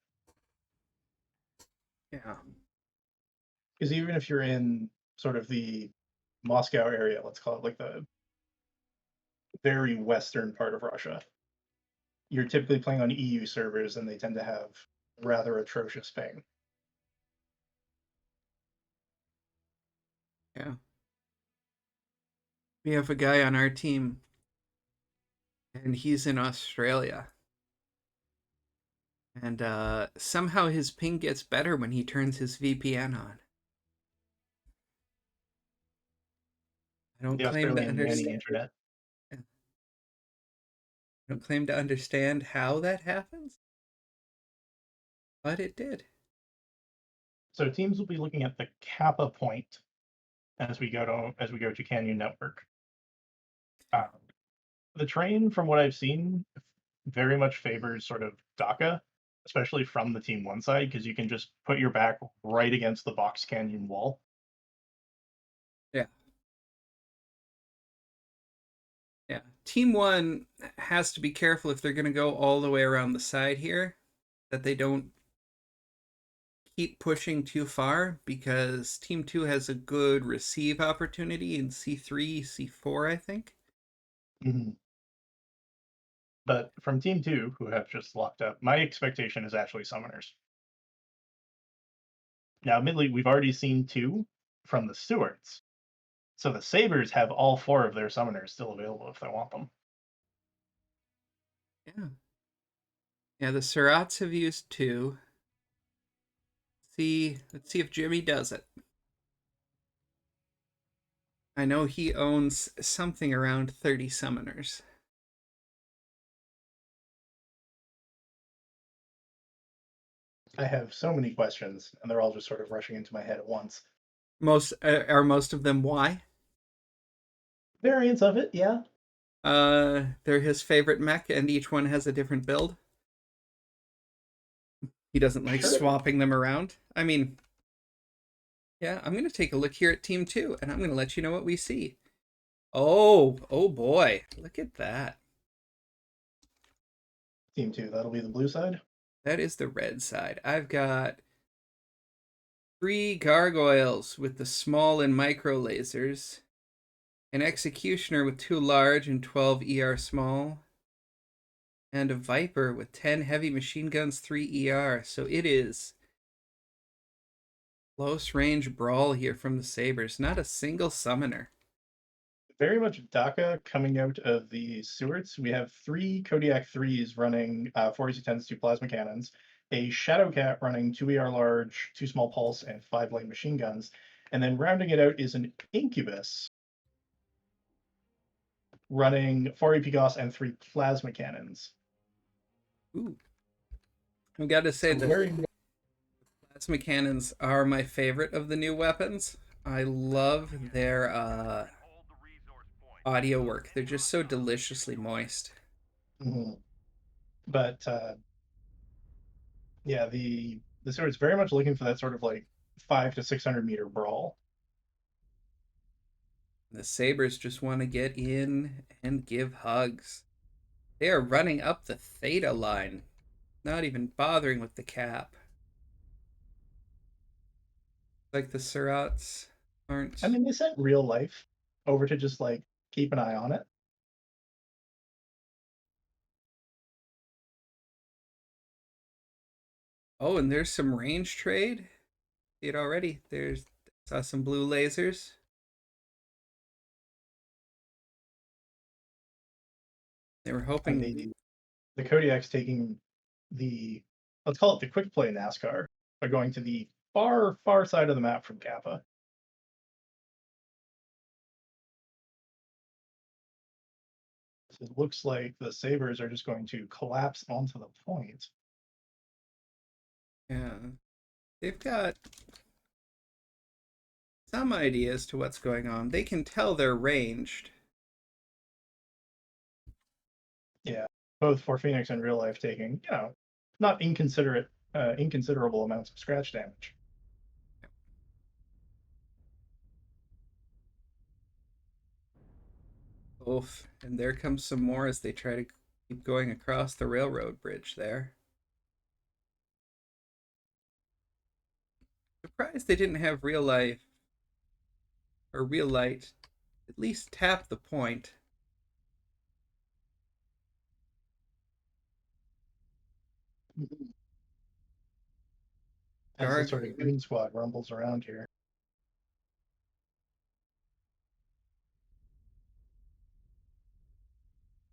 S1: Yeah.
S2: because even if you're in sort of the Moscow area, let's call it like the very western part of Russia, you're typically playing on EU servers and they tend to have rather atrocious ping.
S1: Yeah. We have a guy on our team, and he's in Australia. And somehow his ping gets better when he turns his VPN on. I don't
S2: The
S1: claim to
S2: Australian nanny
S1: understand.
S2: internet.
S1: I don't claim to understand how that happens, but it did.
S2: So teams will be looking at the Kappa point as we go to Canyon Network. Um, the train, from what I've seen, very much favors sort of DACA, especially from the team one side, because you can just put your back right against the box canyon wall.
S1: Yeah. Yeah. Team one has to be careful if they're going to go all the way around the side here, that they don't keep pushing too far, because team two has a good receive opportunity in C3, C4, I think.
S2: Mm-hmm. But from team two, who have just locked up, my expectation is actually summoners. Now, admittedly, we've already seen two from the Surats. So the Sabers have all four of their summoners still available if they want them.
S1: Yeah. Yeah, the Surats have used two. Let's see if Jimmy does it. I know he owns something around 30 summoners.
S2: I have so many questions, and they're all just sort of rushing into my head at once.
S1: Most of them why?
S2: Variants of it, yeah.
S1: They're his favorite mech, and each one has a different build. He doesn't like
S2: Sure.
S1: swapping them around. I mean, yeah, I'm gonna take a look here at Team Two, and I'm gonna let you know what we see. Oh boy, look at that.
S2: Team two, that'll be the blue side.
S1: That is the red side. I've got 3 gargoyles with the small and micro lasers, an executioner with 2 large and 12 ER small, and a viper with 10 heavy machine guns, 3 ER. So it is Close range brawl here from the Sabers. Not a single summoner.
S2: Very much DACA coming out of the Surats. We have three Kodiak 3s running 4210s, two plasma cannons, a Shadowcat running 2 large, 2 small pulse, and 5 light machine guns. And then rounding it out is an Incubus running 4 AP Gauss and 3 plasma cannons.
S1: Ooh. I've got to say,
S2: So
S1: the
S2: very
S1: plasma cannons are my favorite of the new weapons. I love their audio work. They're just so deliciously moist.
S2: mhm. But yeah, the Surats very much looking for that sort of like 500 to 600 meter brawl.
S1: The Sabers just want to get in and give hugs. They are running up the Theta line, not even bothering with the cap. Like the Surats
S2: I
S1: aren't.
S2: mean, they sent real life over to just like keep an eye on it.
S1: Oh, and there's some range trade. See it already. There's saw some blue lasers. They were
S2: And
S1: hoping.
S2: the Kodiak's taking the, let's call it the quick play NASCAR, by going to the far side of the map from Kappa. So it looks like the Sabers are just going to collapse onto the point.
S1: Yeah, they've got some idea as to what's going on. They can tell they're ranged.
S2: Yeah, both for Phoenix and real life taking, not inconsiderable amounts of scratch damage.
S1: Oof, and there comes some more as they try to keep going across the railroad bridge there. Surprised they didn't have real life or real light at least tap the point.
S2: As the
S1: Garg,
S2: sort of green squad rumbles around here.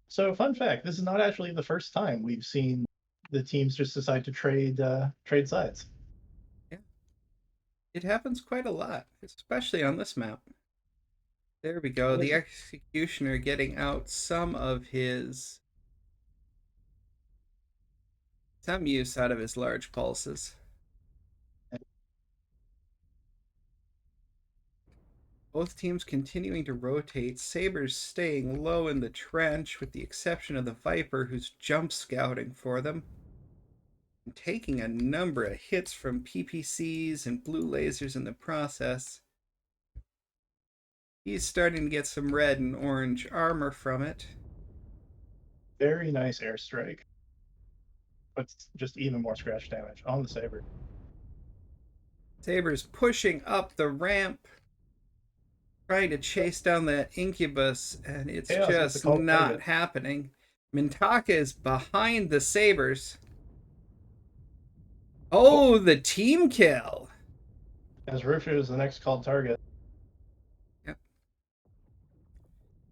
S2: So, fun fact: this is not actually the first time we've seen the teams just decide to trade sides.
S1: yeah, it happens quite a lot, especially on this map. There we go. The
S2: Yes,
S1: executioner getting out some use out of his large pulses. Both teams continuing to rotate. Sabers staying low in the trench, with the exception of the Viper, who's jump scouting for them. And taking a number of hits from PPCs and blue lasers in the process. He's starting to get some red and orange armor from it.
S2: very nice airstrike, but just even more scratch damage on the Saber.
S1: Sabers pushing up the ramp, trying to chase down that incubus, and it's
S2: Chaos gets a
S1: just
S2: call
S1: not
S2: target
S1: happening. Mintaka is behind the Sabers.
S2: oh,
S1: Oh, the team kill.
S2: as Rufio is the next called target.
S1: Yep.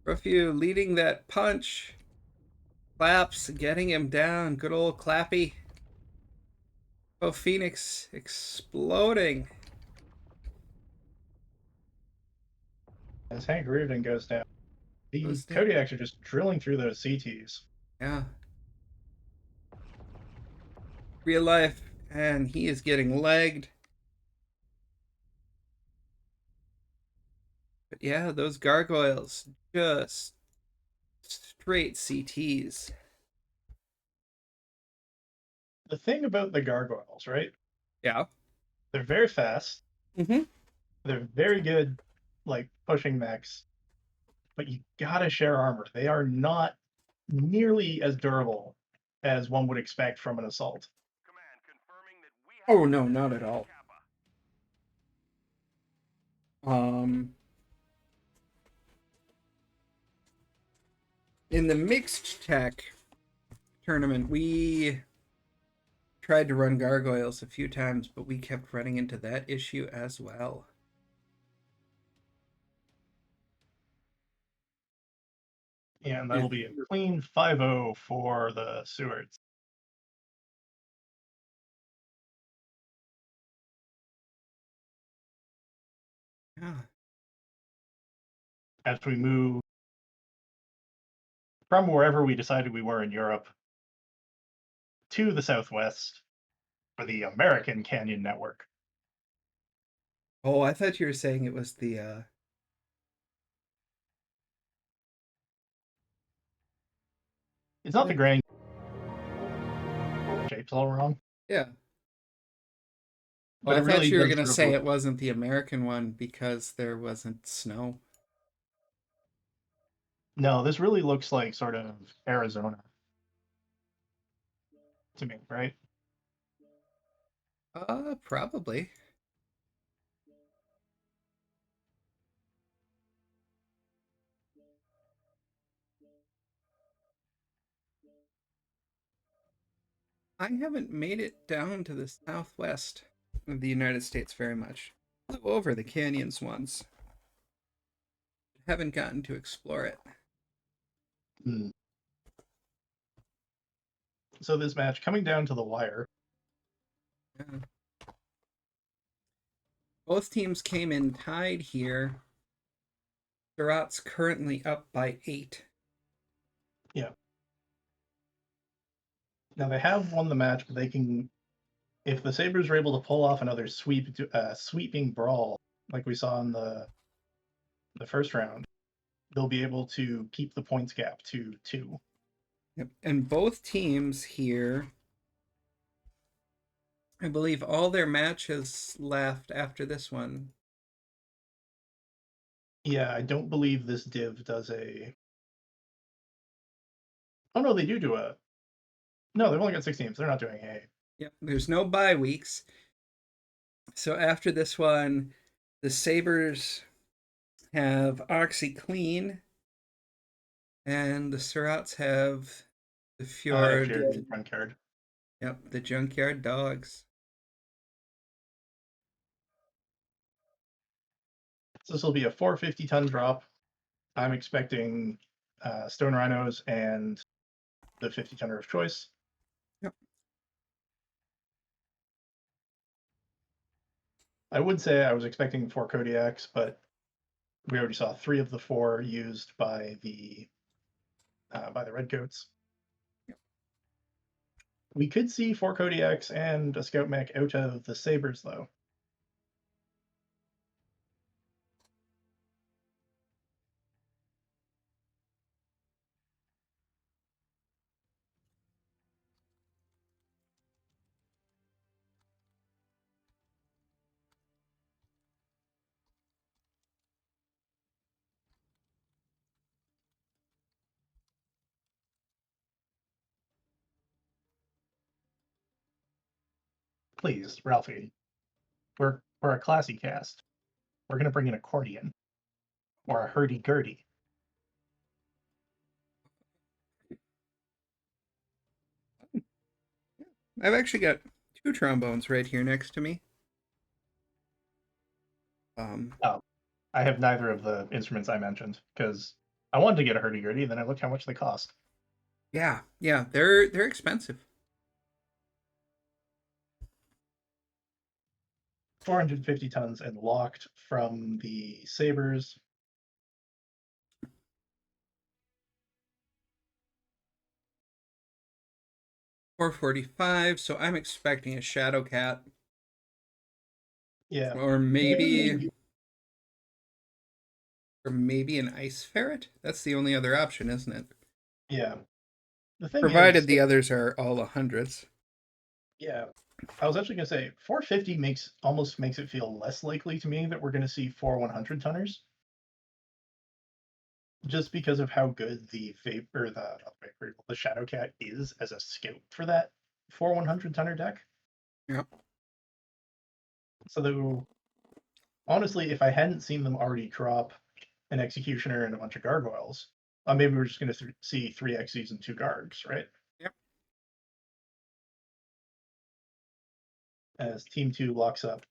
S1: Rufio leading that punch. Claps, getting him down. Good old Clappy. Oh, Phoenix exploding.
S2: As Hank Reardon goes down, the
S1: Goes down.
S2: Kodiaks are just drilling through those CTs.
S1: Yeah. Real life, and he is getting legged. But yeah, those gargoyles just straight CTs.
S2: The thing about the gargoyles, right?
S1: Yeah.
S2: They're very fast.
S1: Mm-hmm.
S2: They're very good, like pushing mechs, but you gotta share armor. They are not nearly as durable as one would expect from an assault.
S1: Oh no, not at all. Um, in the mixed tech tournament, we tried to run gargoyles a few times, but we kept running into that issue as well.
S2: And
S1: Yeah.
S2: that'll be a clean 5-0 for the Surats. As we move from wherever we decided we were in Europe to the Southwest for the American Canyon Network.
S1: Oh, I thought you were saying it was the
S2: It's not the grand shape's all wrong,
S1: yeah. Oh,
S2: but
S1: I
S2: it
S1: thought
S2: really
S1: you were
S2: does
S1: gonna
S2: sort of
S1: say
S2: look.
S1: it wasn't the American one because there wasn't snow.
S2: No, this really looks like sort of Arizona to me, right?
S1: Probably. I haven't made it down to the southwest of the United States very much. Flew over the canyons once. Haven't gotten to explore it.
S2: Hmm. So this match coming down to the wire.
S1: Yeah. Both teams came in tied here. Surats currently up by 8.
S2: Yeah. Now they have won the match, but they can, if the Sabers are able to pull off another sweeping brawl like we saw in the first round, they'll be able to keep the points gap to 2.
S1: Yep. And both teams here, I believe all their matches left after this one.
S2: Yeah, I don't believe this div does a. Oh no, they do a. No, they've only got 6 teams. They're not doing a.
S1: Yep. There's no bye weeks. So after this one, the Sabers have OxyClean, and the Surats have the
S2: I have
S1: Fjord.
S2: Jared in front card.
S1: Yep, the Junkyard Dogs.
S2: So this will be a 450-ton drop. I'm expecting Stone Rhinos and the 50-tonner of choice.
S1: Yep.
S2: I would say I was expecting 4 Kodiaks, but we already saw 3 of the 4 used by the Redcoats. We could see 4 Kodiaks and a Scout Mech out of the Sabers, though. Please, Ralphie, we're a classy cast. We're gonna bring an accordion or a hurdy-gurdy.
S1: I've actually got 2 trombones right here next to me. Um,
S2: Oh, I have neither of the instruments I mentioned because I wanted to get a hurdy-gurdy, and then I looked how much they cost.
S1: yeah, they're expensive.
S2: 450 tons and locked from the Sabers.
S1: 445, so I'm expecting a Shadow Cat
S2: Yeah,
S1: or
S2: given
S1: maybe
S2: the
S1: an Ice Ferret. That's the only other option, isn't it?
S2: yeah, the thing
S1: Provided
S2: is,
S1: the others are all hundreds.
S2: yeah, I was actually gonna say 450 almost makes it feel less likely to me that we're gonna see 4 100-tonners, just because of how good the Vapor, the Shadow Cat is as a scout for that 4 100-tonner deck.
S1: Yep.
S2: So honestly, if I hadn't seen them already drop an Executioner and a bunch of Gargoyles, maybe we're just going to see 3 Xes and 2 Gargs, right?
S1: Yep.
S2: as Team 2 locks up.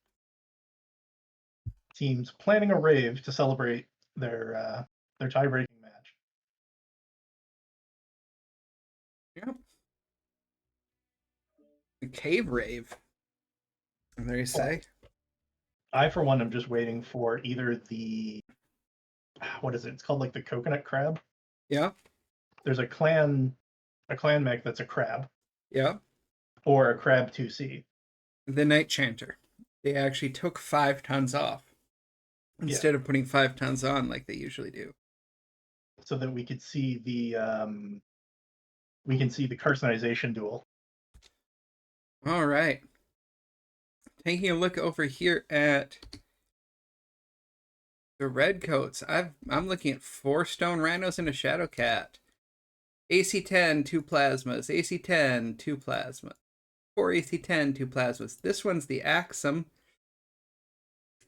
S2: Teams planning a rave to celebrate their tie-breaking match.
S1: Yep. The cave rave. There you say.
S2: I, for one, am just waiting for either the what is it? It's called like the coconut crab.
S1: Yeah.
S2: There's a clan mech that's a crab
S1: Yeah.
S2: or a crab 2C.
S1: The Night Chanter. They actually took 5 tons off
S2: Yeah,
S1: instead of putting 5 tons on like they usually do.
S2: so that we could see we can see the carcinization duel.
S1: All right. Taking a look over here at the redcoats. I'm looking at 4 stone rhinos and a shadow cat. AC10, 2 plasmas. AC10, 2 plasmas. 4 AC10, 2 plasmas. This one's the Axum.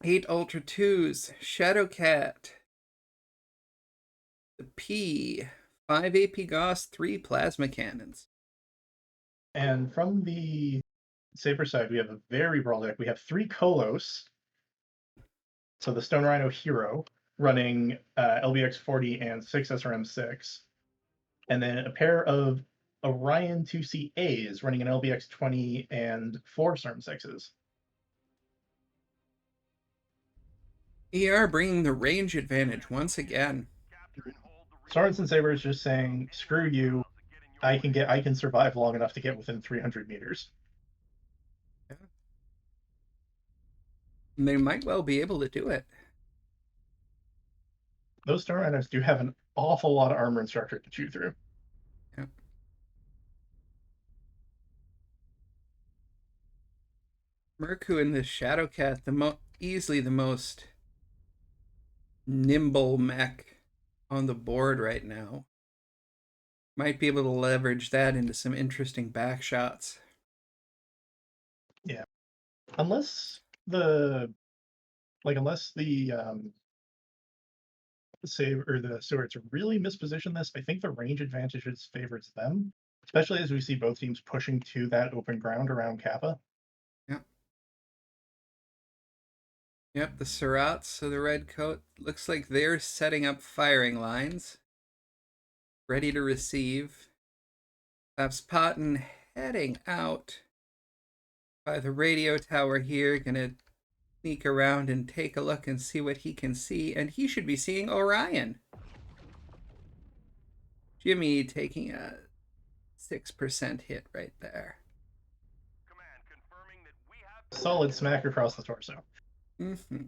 S1: 8 Ultra 2s. Shadow cat. The P. 5 AP Gauss, 3 plasma cannons.
S2: And from the Saber side, we have a very brawl deck. We have 3 Kolos. So the Stone Rhino Hero running LBX 40 and 6 SRM6. And then a pair of Orion 2CAs running an LBX 20 and 4 SRM6s.
S1: ER bringing the range advantage once again.
S2: Swords and Sabers just saying, screw you. I can survive long enough to get within 300 meters.
S1: Yeah. And they might well be able to do it.
S2: Those Stone Rhinos do have an awful lot of armor and structure to chew through.
S1: Yeah. Merku and the Shadow Cat, easily the most nimble mech on the board right now. Might be able to leverage that into some interesting back shots.
S2: Yeah, unless the save or the Surats really misposition this, I think the range advantages favors them, especially as we see both teams pushing to that open ground around Kappa.
S1: Yep. Yep, the Surats, so the red coat, looks like they're setting up firing lines. Ready to receive. Patton heading out by the radio tower here, gonna sneak around and take a look and see what he can see, and he should be seeing Orion. Jimmy taking a 6% hit right there.
S2: Solid smack across the torso.
S1: Mm-hmm.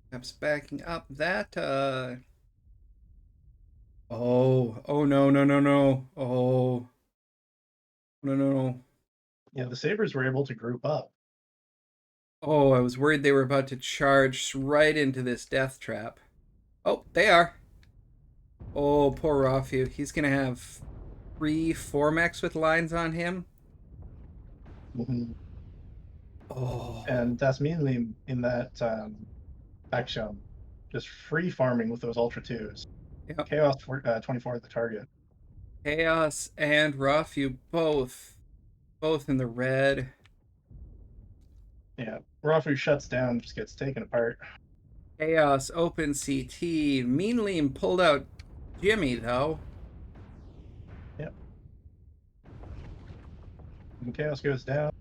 S1: Perhaps backing up that oh no no no no. Oh no no no.
S2: Yeah, the Sabers were able to group up.
S1: Oh, I was worried they were about to charge right into this death trap. Oh, they are. Oh, poor Rafu. He's gonna have 3 4 mechs with lines on him.
S2: Mhm.
S1: Oh.
S2: And that's mainly in that action, just free farming with those Ultra 2s.
S1: Yep.
S2: Chaos 24 at the target.
S1: Chaos and Rafu both in the red.
S2: Yeah, Rafu shuts down, just gets taken apart.
S1: Chaos open CT. Meanly pulled out Jimmy though.
S2: Yep. And Chaos goes down.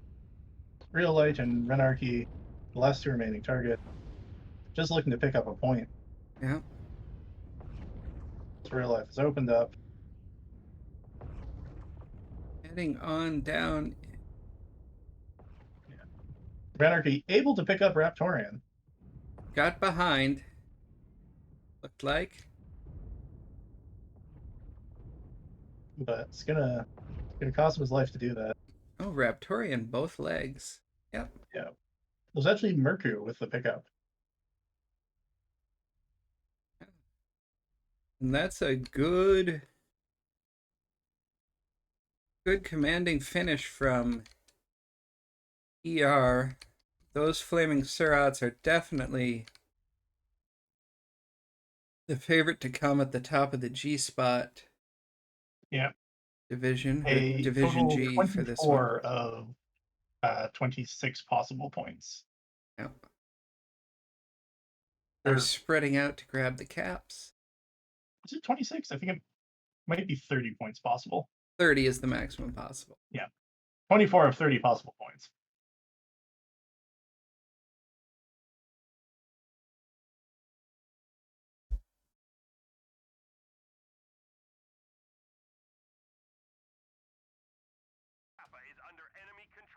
S2: Real Light and Renarchy, the last 2 remaining target, just looking to pick up a point.
S1: Yeah.
S2: Real Life is opened up.
S1: Heading on down.
S2: Yeah. Renarchy able to pick up Raptorian.
S1: Got behind. Looked like.
S2: But it's gonna cost him his life to do that.
S1: Oh, Raptorian, both legs. Yep.
S2: Yeah. It was actually Merku with the pickup.
S1: And that's a good commanding finish from ER. Those flaming Surats are definitely The favorite to come at the top of the G spot
S2: Yeah,
S1: division, or
S2: a
S1: Division
S2: total
S1: G for this one.
S2: 24 of 26 possible points.
S1: Yeah. They're
S2: Or
S1: spreading out to grab the caps.
S2: is it 26? I think it might be 30 points possible.
S1: 30 is the maximum possible.
S2: Yeah, 24 of 30 possible points.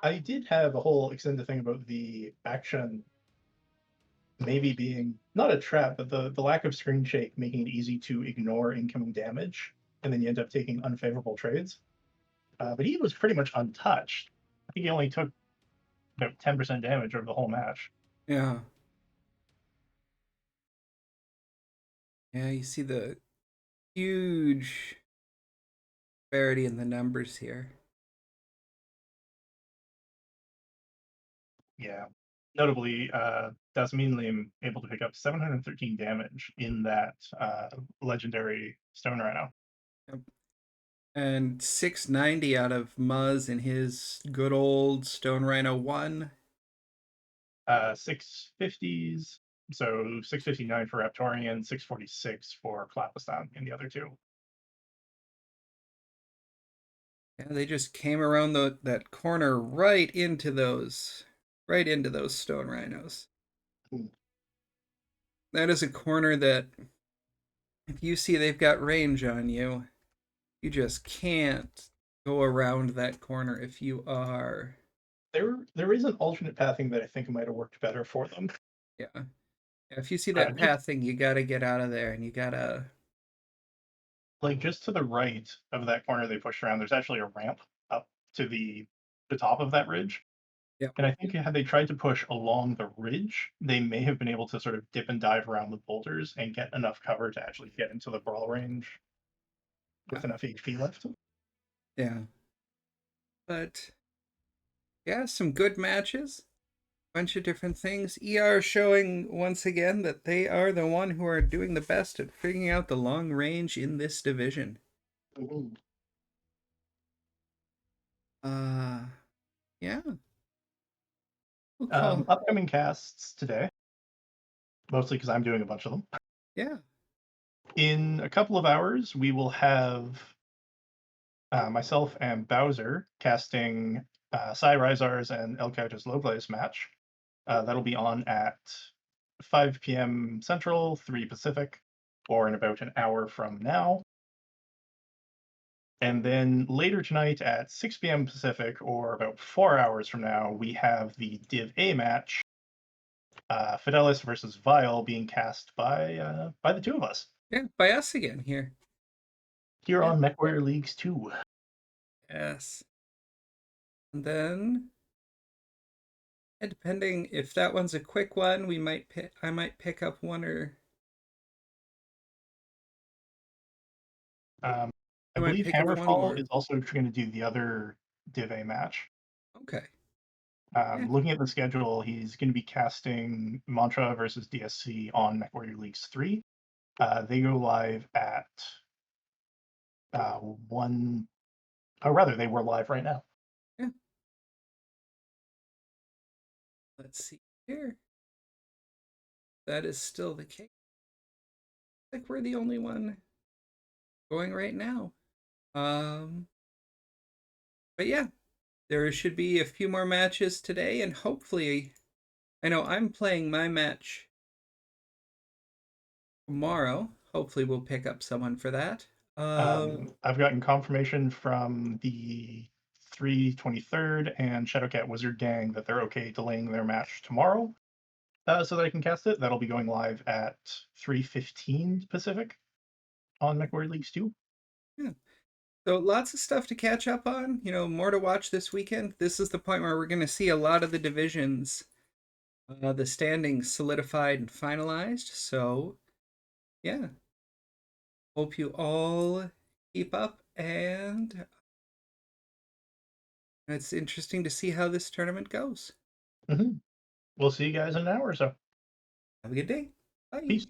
S2: I did have a whole extended thing about the action maybe being not a trap, but the lack of screen shake making it easy to ignore incoming damage, and then you end up taking unfavorable trades. But he was pretty much untouched. I think he only took about 10% damage over the whole match.
S1: Yeah. Yeah, you see the huge disparity in the numbers here.
S2: Yeah. Notably, Dasmin Lim able to pick up 713 damage in that legendary Stone Rhino.
S1: Yep. And 690 out of Muzz in his good old Stone Rhino 1.
S2: 650s, so 659 for Raptorian, 646 for Clapistan in the other two.
S1: Yeah, they just came around that corner right into those Stone Rhinos.
S2: Ooh.
S1: That is a corner that if you see they've got range on you, you just can't go around that corner if you are.
S2: There is an alternate pathing that I think might have worked better for them.
S1: Yeah. If you see that
S2: Just
S1: pathing, you gotta get out of there and you gotta.
S2: like just to the right of that corner they pushed around, there's actually a ramp up to the top of that ridge.
S1: Yeah.
S2: And I think had they tried to push along the ridge, they may have been able to sort of dip and dive around the boulders and get enough cover to actually get into the brawl range
S1: Yeah.
S2: with enough HP left.
S1: Yeah. But yeah, some good matches. Bunch of different things. ER showing once again that they are the one who are doing the best at figuring out the long range in this division.
S2: Ooh.
S1: Uh yeah. We'll call.
S2: Upcoming casts today, mostly because I'm doing a bunch of them.
S1: Yeah.
S2: In a couple of hours, we will have myself and Bowser casting Sai Rizar's and El Couch's Low Blaze match. That'll be on at 5 p.m. Central, 3 Pacific, or in about an hour from now. And then later tonight at 6 p.m. Pacific, or about 4 hours from now, we have the Div A match, Fidelis versus Vile, being cast by the two of us
S1: Yeah, by us again here.
S2: here
S1: Yeah.
S2: on MechWarrior Leagues 2.
S1: Yes. And then depending if that one's a quick one, I might pick up one or
S2: I
S1: I might
S2: believe
S1: pick up one
S2: Hammerfall
S1: more.
S2: is also going to do the other Div A match.
S1: Okay. Yeah.
S2: Looking at the schedule, he's going to be casting Mantra versus DSC on MechWarrior Leagues 3. They go live at 1. Or rather, they were live right now.
S1: Yeah. Let's see here. That is still the case. Like we're the only one going right now. But yeah, there should be a few more matches today, and hopefully, I know I'm playing my match tomorrow. Hopefully, we'll pick up someone for that.
S2: I've gotten confirmation from the 323rd and Shadowcat Wizard Gang that they're okay delaying their match tomorrow so that I can cast it. That'll be going live at 3:15 Pacific on MechWarrior Leagues 2.
S1: Yeah. So lots of stuff to catch up on. More to watch this weekend. This is the point where we're going to see a lot of the divisions, the standings solidified and finalized. So yeah, hope you all keep up, and it's interesting to see how this tournament goes.
S2: Mm-hmm. We'll see you guys in an hour or so.
S1: Have a good day. Bye.
S2: Peace.